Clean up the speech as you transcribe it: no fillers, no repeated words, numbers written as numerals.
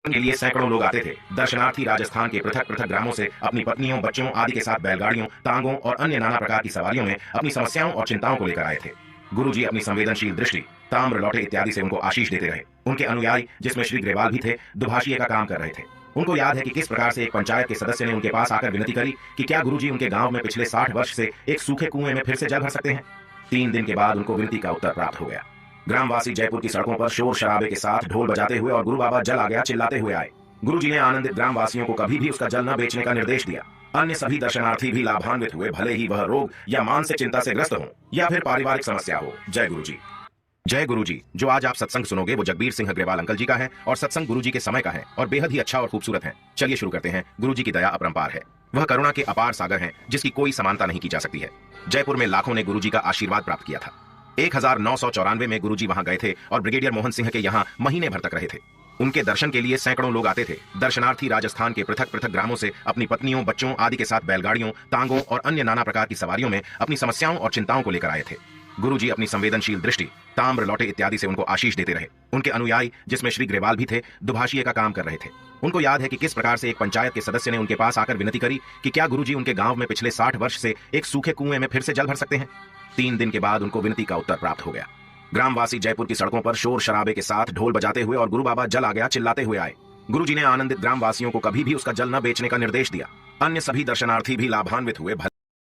के लिए सैकड़ों लोग आते थे। दर्शनार्थी राजस्थान के पृथक पृथक ग्रामों से अपनी पत्नियों, बच्चों आदि के साथ बैलगाड़ियों, तांगों और अन्य नाना प्रकार की सवारियों में अपनी समस्याओं और चिंताओं को लेकर आए थे। गुरुजी अपनी संवेदनशील दृष्टि, ताम्र लौटे इत्यादि से उनको आशीष देते रहे। उनके अनुयायी, जिसमें श्री ग्रेवाल भी थे, दुभाषिए का काम कर रहे थे। उनको याद है कि किस प्रकार से एक पंचायत के सदस्य ने उनके पास आकर विनती करी कि क्या गुरुजी उनके गांव में पिछले 60 वर्ष से एक सूखे कुएं में फिर से जल भर सकते हैं। 3 दिन के बाद उनको विनती का उत्तर प्राप्त हो गया। ग्रामवासी जयपुर की सड़कों पर शोर शराबे के साथ ढोल बजाते हुए और गुरु बाबा जल आ गया चिल्लाते हुए आए। गुरुजी ने आनंदित ग्रामवासियों को कभी भी उसका जल न बेचने का निर्देश दिया। अन्य सभी दर्शनार्थी भी लाभान्वित हुए, भले ही वह रोग या मानसिक चिंता से ग्रस्त हो या फिर पारिवारिक समस्या हो। जय गुरुजी। जय गुरुजी। जो आज आप सत्संग सुनोगे वो जगबीर सिंह ग्रेवाल अंकल जी का है और सत्संग गुरुजी के समय का है और बेहद ही अच्छा और खूबसूरत है। चलिए शुरू करते हैं। गुरुजी की दया अपरंपार है, वह करुणा के अपार सागर हैं जिसकी कोई समानता नहीं की जा सकती है। जयपुर में लाखों ने गुरुजी का आशीर्वाद प्राप्त किया था। 1994 में गुरुजी वहां गए थे और ब्रिगेडियर मोहन सिंह के यहाँ महीने भर तक रहे थे। उनके दर्शन के लिए सैकड़ों लोग आते थे। दर्शनार्थी राजस्थान के पृथक पृथक ग्रामों से अपनी पत्नियों, बच्चों आदि के साथ बैलगाड़ियों, तांगों और अन्य नाना प्रकार की सवारियों में अपनी समस्याओं और चिंताओं को लेकर आए थे। गुरुजी अपनी संवेदनशील दृष्टि, ताम्र लौटे इत्यादि से उनको आशीष देते रहे। उनके अनुयायी, जिसमें श्री ग्रेवाल भी थे, दुभाषिए का काम कर रहे थे। उनको याद है कि किस प्रकार से एक पंचायत के सदस्य ने उनके पास आकर विनती करी कि क्या गुरुजी उनके गांव में पिछले 60 वर्ष से एक सूखे कुएं में फिर से जल भर सकते हैं। 3 दिन के बाद उनको विनती का उत्तर प्राप्त हो गया। ग्रामवासी जयपुर की सड़कों पर शोर शराबे के साथ ढोल बजाते हुए और गुरु बाबा जल आ गया चिल्लाते हुए आए। गुरुजी ने आनंदित ग्रामवासियों को कभी भी उसका जल न बेचने का निर्देश दिया। अन्य सभी दर्शनार्थी भी लाभान्वित हुए।